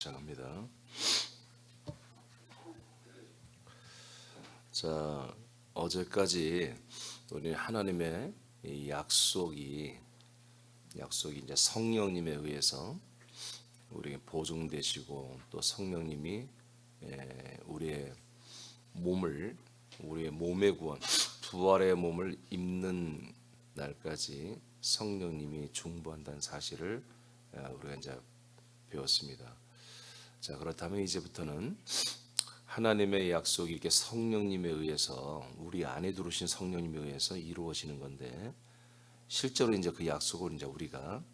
시작합니다. 자, 어제까지 우리 하나님의 이 약속이 이제 성령님에 의해서 우리에게 보증되시고, 또 성령님이 우리의 몸의 구원, 부활의 몸을 입는 날까지 성령님이 중보한다는 사실을 우리가 이제 배웠습니다. 자, 그렇다면 이제부터는 하나님의 약속이 이렇게 성령님에 의해서, 우리 안에 들어오신 성령님에 의해서 이루어지는 건데, 실제로 이제 그 약속을 이제 우리가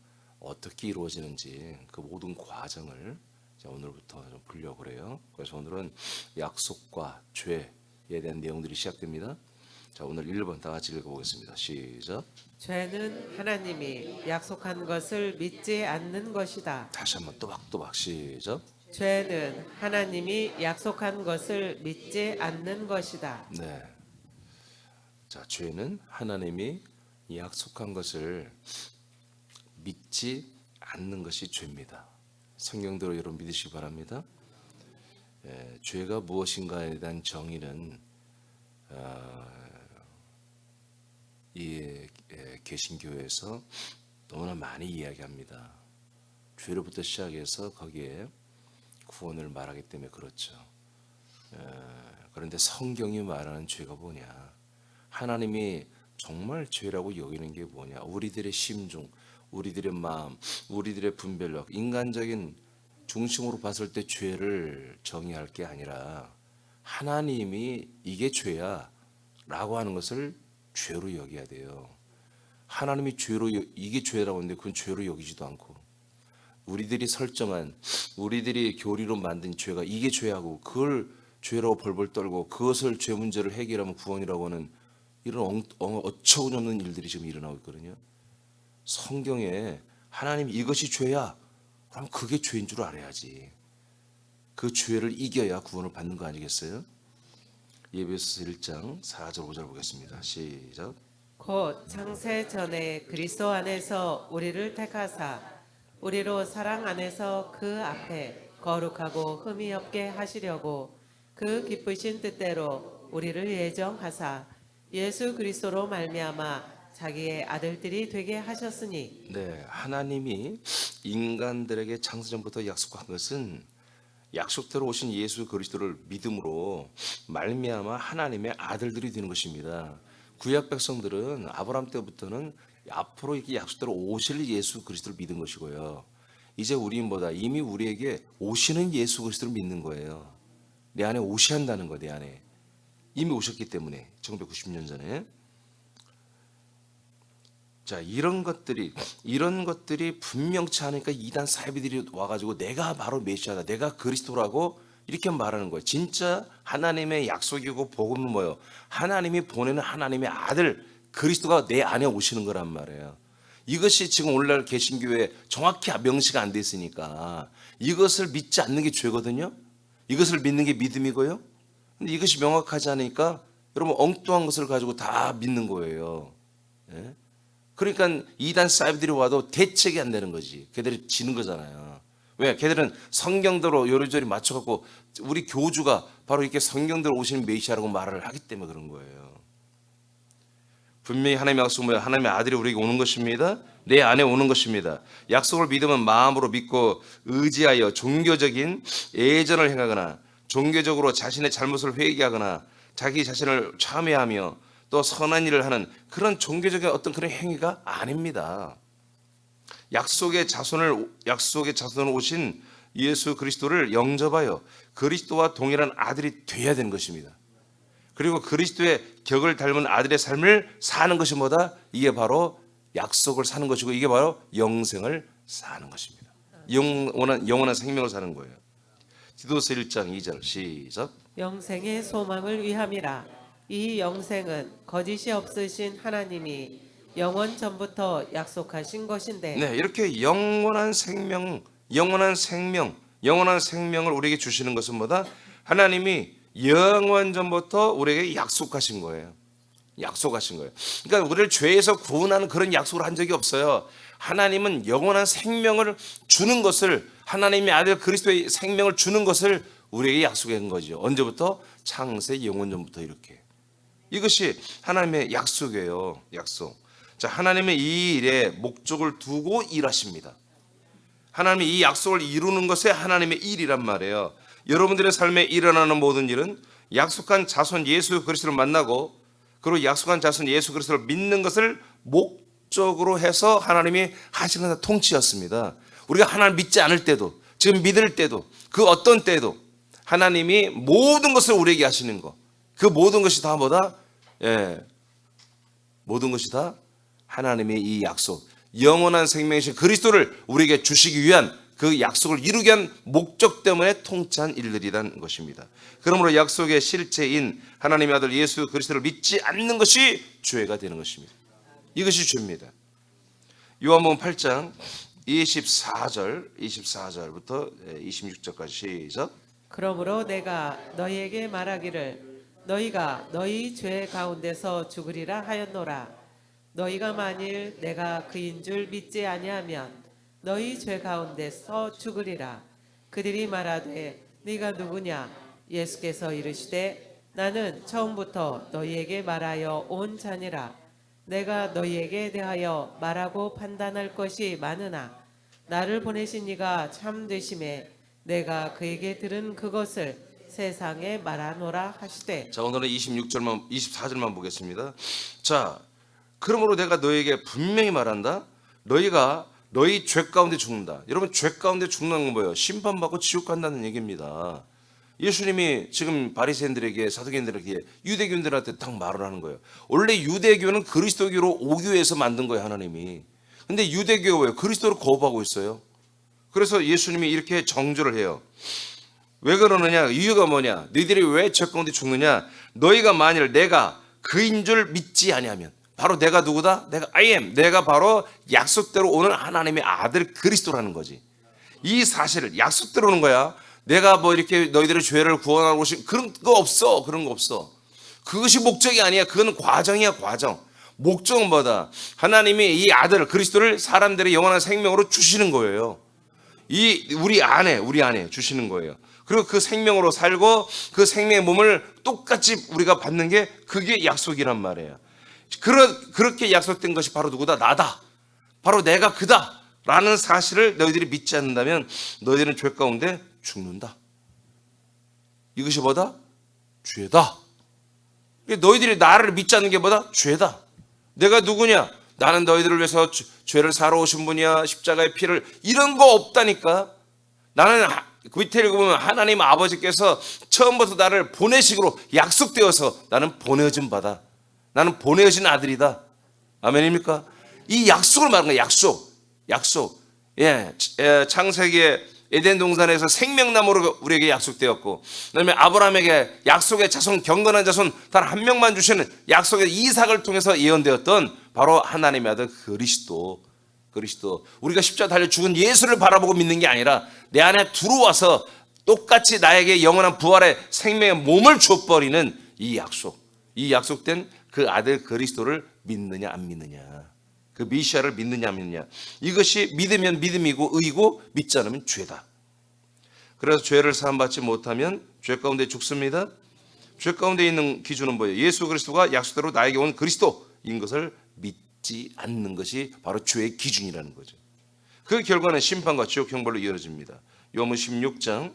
어떻게 이루어지는지 그 모든 과정을 오늘부터 좀 보려고 그래요. 그래서 오늘은 약속과 죄에 대한 내용들이 시작됩니다. 자, 오늘 1번 다 같이 읽어보겠습니다. 시작. 죄는 하나님이 약속한 것을 믿지 않는 것이다. 다시 한번 또박또박 시작. 죄는 하나님이 약속한 것을 믿지 않는 것이다. 네. 자, 죄는 하나님이 약속한 것을 믿지 않는 것이 죄입니다. 성경대로 여러분 믿으시기 바랍니다. 죄가 무엇인가에 대한 정의는 이 개신교에서 너무나 많이 이야기합니다. 죄로부터 시작해서 거기에 구원을 말하기 때문에 그렇죠. 그런데 성경이 말하는 죄가 뭐냐? 하나님이 정말 죄라고 여기는 게 뭐냐? 우리들의 심중, 우리들의 마음, 우리들의 분별력, 인간적인 중심으로 봤을 때 죄를 정의할 게 아니라 하나님이 이게 죄야 라고 하는 것을 죄로 여겨야 돼요. 하나님이 이게 죄라고 하는데 그건 죄로 여기지도 않고, 우리들이 설정한, 우리들이 교리로 만든 죄가 이게 죄하고 그걸 죄라고 벌벌 떨고 그것을 죄 문제를 해결하면 구원이라고 하는 이런 어처구니없는 일들이 지금 일어나고 있거든요. 성경에 하나님이 이것이 죄야 그럼 그게 죄인 줄 알아야지. 그 죄를 이겨야 구원을 받는 거 아니겠어요? 예배서 1장 4절 5절 보겠습니다. 시작. 곧 창세 전에 그리스도 안에서 우리를 택하사 우리로 사랑 안에서 그 앞에 거룩하고 흠이 없게 하시려고 그 기쁘신 뜻대로 우리를 예정하사 예수 그리스도로 말미암아 자기의 아들들이 되게 하셨으니. 네, 하나님이 인간들에게 창세전부터 약속한 것은 약속대로 오신 예수 그리스도를 믿음으로 말미암아 하나님의 아들들이 되는 것입니다. 구약 백성들은 아브라함 때부터는 앞으로 이렇게 약속대로 오실 예수 그리스도를 믿은 것이고요. 이제 우리보다 이미 우리에게 오시는 예수 그리스도를 믿는 거예요. 내 안에 오셔야 한다는 거, 내 안에 이미 오셨기 때문에 1990년 전에. 자, 이런 것들이 분명치 않으니까 이단 사이비들이 와가지고 내가 바로 메시아다, 내가 그리스도라고 이렇게 말하는 거예요. 진짜 하나님의 약속이고 복음은 뭐예요? 하나님이 보내는 하나님의 아들 그리스도가 내 안에 오시는 거란 말이에요. 이것이 지금 오늘날 개신교에 정확히 명시가 안 돼 있으니까 이것을 믿지 않는 게 죄거든요. 이것을 믿는 게 믿음이고요. 근데 이것이 명확하지 않으니까 여러분 엉뚱한 것을 가지고 다 믿는 거예요. 예? 그러니까 이단 사이비들이 와도 대책이 안 되는 거지. 걔들이 지는 거잖아요. 왜? 걔들은 성경대로 요리조리 맞춰갖고 우리 교주가 바로 이렇게 성경대로 오시는 메시아라고 말을 하기 때문에 그런 거예요. 분명히 하나님의 약속은 뭐예요? 하나님의 아들이 우리에게 오는 것입니다. 내 안에 오는 것입니다. 약속을 믿으면 마음으로 믿고 의지하여 종교적인 애전을 행하거나 종교적으로 자신의 잘못을 회개하거나 자기 자신을 참회하며 또 선한 일을 하는 그런 종교적인 어떤 그런 행위가 아닙니다. 약속의 자손을 오신 예수 그리스도를 영접하여 그리스도와 동일한 아들이 되어야 되는 것입니다. 그리고 그리스도의 격을 닮은 아들의 삶을 사는 것이 뭐다? 이게 바로 약속을 사는 것이고, 이게 바로 영생을 사는 것입니다. 영원한 생명을 사는 거예요. 디도서 1장 2절 시작. 영생의 소망을 위함이라. 이 영생은 거짓이 없으신 하나님이 영원 전부터 약속하신 것인데. 네, 이렇게 영원한 생명을 우리에게 주시는 것은 뭐다? 하나님이 영원 전부터 우리에게 약속하신 거예요. 약속하신 거예요. 그러니까 우리를 죄에서 구원하는 그런 약속을 한 적이 없어요. 하나님은 영원한 생명을 주는 것을, 하나님의 아들 그리스도의 생명을 주는 것을 우리에게 약속한 거죠. 언제부터? 창세 영원전부터 이렇게. 이것이 하나님의 약속이에요. 약속. 자, 하나님의 이 일에 목적을 두고 일하십니다. 하나님이 이 약속을 이루는 것에 하나님의 일이란 말이에요. 여러분들의 삶에 일어나는 모든 일은 약속한 자손 예수 그리스도를 만나고, 그리고 약속한 자손 예수 그리스도를 믿는 것을 목적으로 해서 하나님이 하시는 통치였습니다. 우리가 하나님 믿지 않을 때도, 지금 믿을 때도, 그 어떤 때도 하나님이 모든 것을 우리에게 하시는 것, 그 모든 것이 다 뭐다? 모든 것이 다 하나님의 이 약속, 영원한 생명이신 그리스도를 우리에게 주시기 위한, 그 약속을 이루기 위한 목적 때문에 통치한 일들이라는 것입니다. 그러므로 약속의 실체인 하나님의 아들 예수 그리스도를 믿지 않는 것이 죄가 되는 것입니다. 이것이 죄입니다. 요한복음 8장 24절부터 26절까지 시작. 그러므로 내가 너희에게 말하기를 너희가 너희 죄 가운데서 죽으리라 하였노라. 너희가 만일 내가 그인 줄 믿지 아니하면 너희 죄 가운데서 죽으리라. 그들이 말하되 네가 누구냐? 예수께서 이르시되 나는 처음부터 너희에게 말하여 온 자니라. 내가 너희에게 대하여 말하고 판단할 것이 많으나 나를 보내신 이가 참 되심에 내가 그에게 들은 그것을 세상에 말하노라 하시되. 자, 오늘은 24절만 보겠습니다. 자, 그러므로 내가 너희에게 분명히 말한다. 너희가 너희 죄 가운데 죽는다. 여러분, 죄 가운데 죽는 건 뭐예요? 심판받고 지옥 간다는 얘기입니다. 예수님이 지금 바리새인들에게, 사두개인들에게, 유대교인들한테 딱 말을 하는 거예요. 원래 유대교는 그리스도교로 오교에서 만든 거예요, 하나님이. 근데 유대교가 왜요? 그리스도를 거부하고 있어요. 그래서 예수님이 이렇게 정죄를 해요. 왜 그러느냐? 이유가 뭐냐? 너희들이 왜 죄 가운데 죽느냐? 너희가 만일 내가 그인 줄 믿지 아니하면, 바로 내가 누구다? 내가 I am. 내가 바로 약속대로 오는 하나님의 아들 그리스도라는 거지. 이 사실을 약속대로 오는 거야. 내가 뭐 이렇게 너희들의 죄를 구원하고 오신 그런 거 없어. 그런 거 없어. 그것이 목적이 아니야. 그건 과정이야, 과정. 목적은 뭐다? 하나님이 이 아들 그리스도를 사람들의 영원한 생명으로 주시는 거예요. 우리 안에 주시는 거예요. 그리고 그 생명으로 살고 그 생명의 몸을 똑같이 우리가 받는 게 그게 약속이란 말이에요. 그렇게 약속된 것이 바로 누구다? 나다. 바로 내가 그다 라는 사실을 너희들이 믿지 않는다면 너희들은 죄 가운데 죽는다. 이것이 뭐다? 죄다. 너희들이 나를 믿지 않는 게 뭐다? 죄다. 내가 누구냐? 나는 너희들을 위해서 죄를 사러 오신 분이야. 십자가의 피를, 이런 거 없다니까. 나는 그 밑에 읽어보면 하나님 아버지께서 처음부터 나를 보내식으로 약속되어서 나는 보내어진 바다. 나는 보내어진 아들이다. 아멘입니까? 이 약속을 말하는 거야. 약속. 창세기에 에덴 동산에서 생명나무로 우리에게 약속되었고, 그다음에 아브라함에게 약속의 자손, 경건한 자손 단 한 명만 주시는 약속의 이삭을 통해서 예언되었던 바로 하나님의 아들 그리스도. 우리가 십자가 달려 죽은 예수를 바라보고 믿는 게 아니라 내 안에 들어와서 똑같이 나에게 영원한 부활의 생명의 몸을 줘버리는 이 약속된 그 아들 그리스도를 믿느냐 안 믿느냐, 그 메시아를 믿느냐 안 믿느냐. 이것이 믿으면 믿음이고 의이고, 믿지 않으면 죄다. 그래서 죄를 사함받지 못하면 죄 가운데 죽습니다. 죄 가운데 있는 기준은 뭐예요? 예수 그리스도가 약속대로 나에게 온 그리스도인 것을 믿지 않는 것이 바로 죄의 기준이라는 거죠. 그 결과는 심판과 지옥 형벌로 이어집니다. 요한복음 16장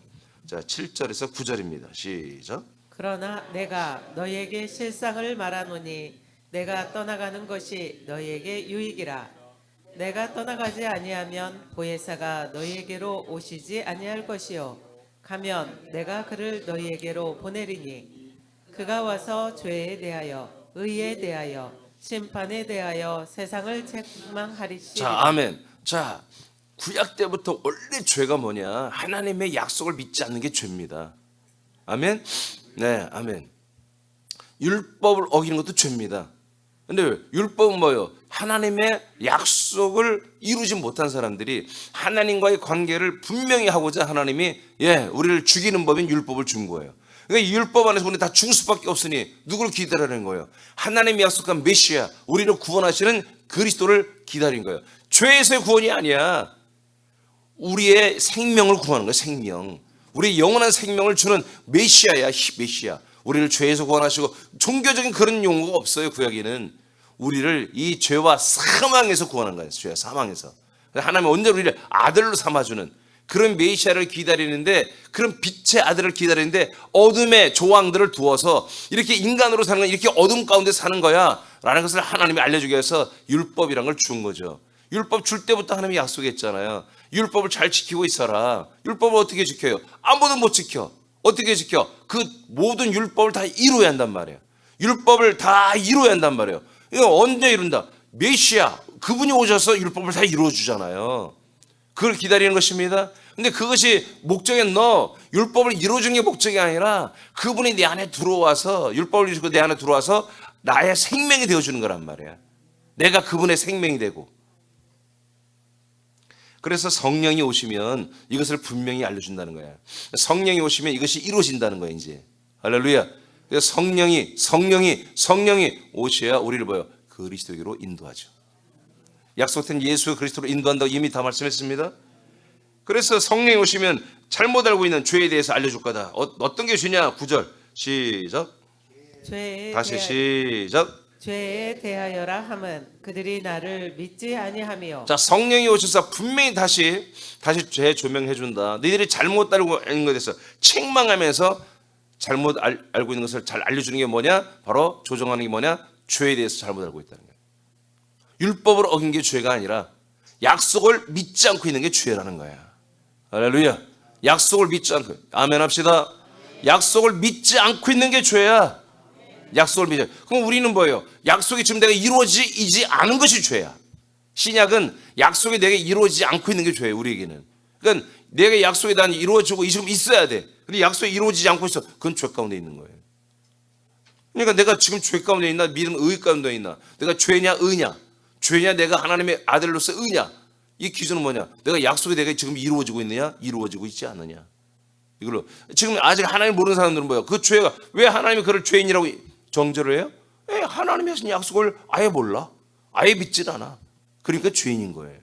7절에서 9절입니다. 시작. 그러나 내가 너희에게 실상을 말하노니 내가 떠나가는 것이 너희에게 유익이라. 내가 떠나가지 아니하면 보혜사가 너희에게로 오시지 아니할 것이요, 가면 내가 그를 너희에게로 보내리니 그가 와서 죄에 대하여 의에 대하여 심판에 대하여 세상을 책망하리시리라. 자, 아멘. 자, 구약 때부터 원래 죄가 뭐냐? 하나님의 약속을 믿지 않는 게 죄입니다. 아멘. 네, 아멘. 율법을 어기는 것도 죄입니다. 근데 율법은 뭐예요? 하나님의 약속을 이루지 못한 사람들이 하나님과의 관계를 분명히 하고자 하나님이 우리를 죽이는 법인 율법을 준 거예요. 그러니까 율법 안에서 우리는 다 죽을 수밖에 없으니 누구를 기다리는 거예요? 하나님이 약속한 메시아, 우리를 구원하시는 그리스도를 기다린 거예요. 죄에서의 구원이 아니야. 우리의 생명을 구하는 거예요. 생명. 우리 영원한 생명을 주는 메시아야. 메시아. 우리를 죄에서 구원하시고, 종교적인 그런 용어가 없어요. 구약에는. 우리를 이 죄와 사망에서 구원한 거예요. 죄와 사망에서. 하나님은 언제 우리를 아들로 삼아주는 그런 메시아를 기다리는데, 그런 빛의 아들을 기다리는데 어둠의 조항들을 두어서 이렇게 인간으로 사는 건 이렇게 어둠 가운데 사는 거야 라는 것을 하나님이 알려주기 위해서 율법이란 걸 준 거죠. 율법 줄 때부터 하나님이 약속했잖아요. 율법을 잘 지키고 있어라. 율법을 어떻게 지켜요? 아무도 못 지켜. 어떻게 지켜? 그 모든 율법을 다 이루어야 한단 말이에요. 율법을 다 이루어야 한단 말이에요. 이거 언제 이룬다? 메시아, 그분이 오셔서 율법을 다 이루어 주잖아요. 그걸 기다리는 것입니다. 근데 그것이 목적에 율법을 이루어주는 게 목적이 아니라 그분이 내 안에 들어와서, 율법을 이루고 내 안에 들어와서 나의 생명이 되어주는 거란 말이야. 내가 그분의 생명이 되고. 그래서 성령이 오시면 이것을 분명히 알려준다는 거야. 성령이 오시면 이것이 이루어진다는 거야, 이제. 할렐루야. 그래서 성령이 오셔야 우리를 뭐요? 그리스도에게로 인도하죠. 약속된 예수 그리스도로 인도한다고 이미 다 말씀했습니다. 그래서 성령이 오시면 잘못 알고 있는 죄에 대해서 알려줄 거다. 어떤 게 죄냐? 9절 시작. 시작. 죄에 대하여라 함은 그들이 나를 믿지 아니하며. 자, 성령이 오셔서 분명히 다시 죄 조명해 준다. 너희들이 잘못 알고 있는 것에 대해서 책망하면서 잘못 알고 있는 것을 잘 알려주는 게 뭐냐? 바로 조정하는 게 뭐냐? 죄에 대해서 잘못 알고 있다는 거예요. 율법을 어긴 게 죄가 아니라 약속을 믿지 않고 있는 게 죄라는 거야. 할렐루야. 약속을 믿지 않고, 아멘 합시다. 약속을 믿지 않고 있는 게 죄야. 약속을 믿어요. 그럼 우리는 뭐예요? 약속이 지금 내가 이루어지지 않은 것이 죄야. 신약은 약속이 내게 이루어지지 않고 있는 게 죄예요. 우리에게는. 그러니까 내게 약속이 난 이루어지고 지금 있어야 돼. 근데 약속이 이루어지지 않고 있어. 그건 죄 가운데 있는 거예요. 그러니까 내가 지금 죄 가운데 있나? 믿음 의 가운데 있나? 내가 죄냐 의냐? 죄냐 내가 하나님의 아들로서 의냐? 이 기준은 뭐냐? 내가 약속이 내가 지금 이루어지고 있느냐? 이루어지고 있지 않느냐? 이걸로. 지금 아직 하나님 모르는 사람들은 뭐야? 그 죄가 왜 하나님이 그를 죄인이라고 정죄를 해요? 하나님이 하신 약속을 아예 몰라. 아예 믿질 않아. 그러니까 죄인인 거예요.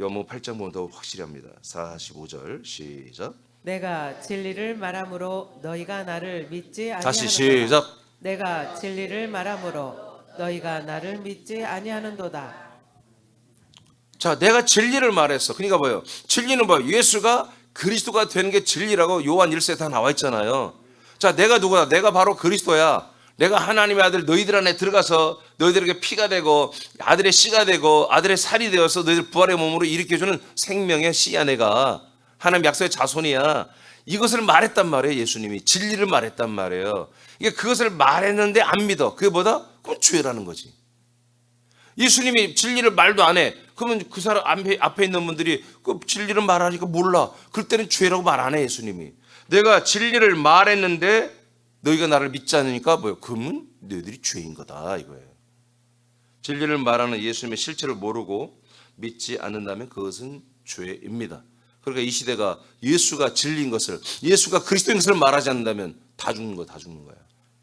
요한복음 8장 보면 더 확실히 합니다. 45절 시작. 내가 진리를 말함으로 너희가 나를 믿지 아니하는도다. 다시 시작. 내가 진리를 말함으로 너희가 나를 믿지 아니하는도다. 자, 내가 진리를 말했어. 그러니까 뭐예요? 진리는 뭐예요? 예수가 그리스도가 되는 게 진리라고 요한 1세에 다 나와 있잖아요. 자, 내가 누구야? 내가 바로 그리스도야. 내가 하나님의 아들 너희들 안에 들어가서 너희들에게 피가 되고 아들의 씨가 되고 아들의 살이 되어서 너희들 부활의 몸으로 일으켜주는 생명의 씨야. 내가 하나님 약속의 자손이야. 이것을 말했단 말이에요. 예수님이 진리를 말했단 말이에요. 이게 그것을 말했는데 안 믿어. 그게 뭐다? 그럼 죄라는 거지. 예수님이 진리를 말도 안 해. 그러면 그 사람 앞에 있는 분들이 그 진리를 말하니까 몰라. 그럴 때는 죄라고 말 안 해. 예수님이 내가 진리를 말했는데 너희가 나를 믿지 않으니까 뭐예요? 그러면 너희들이 죄인 거다 이거예요. 진리를 말하는 예수님의 실체를 모르고 믿지 않는다면 그것은 죄입니다. 그러니까 이 시대가 예수가 진리인 것을, 예수가 그리스도인 것을 말하지 않는다면 다 죽는 거야. 다 죽는 거야.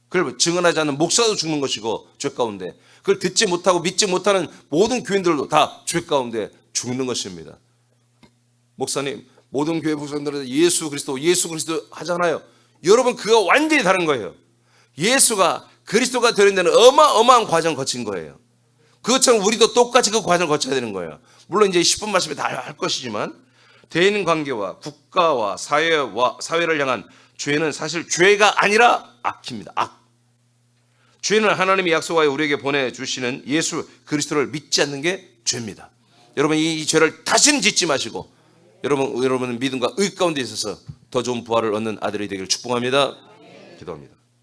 그걸 증언하지 않는 목사도 죽는 것이고 죄 가운데, 그걸 듣지 못하고 믿지 못하는 모든 교인들도 다 죄 가운데 죽는 것입니다. 목사님, 모든 교회 목사님들은 예수 그리스도 하잖아요. 여러분, 그거 완전히 다른 거예요. 예수가 그리스도가 되는 데는 어마어마한 과정을 거친 거예요. 그것처럼 우리도 똑같이 그 과정을 거쳐야 되는 거예요. 물론 이제 10분 말씀에 다 할 것이지만 대인 관계와 국가와 사회를 향한 죄는 사실 죄가 아니라 악입니다. 악. 죄는 하나님이 약속하여 우리에게 보내주시는 예수 그리스도를 믿지 않는 게 죄입니다. 여러분, 이 죄를 다시는 짓지 마시고 여러분은 믿음과 의 가운데 있어서 더 좋은 부활을 얻는 아들이 되기를 축복합니다. 기도합니다.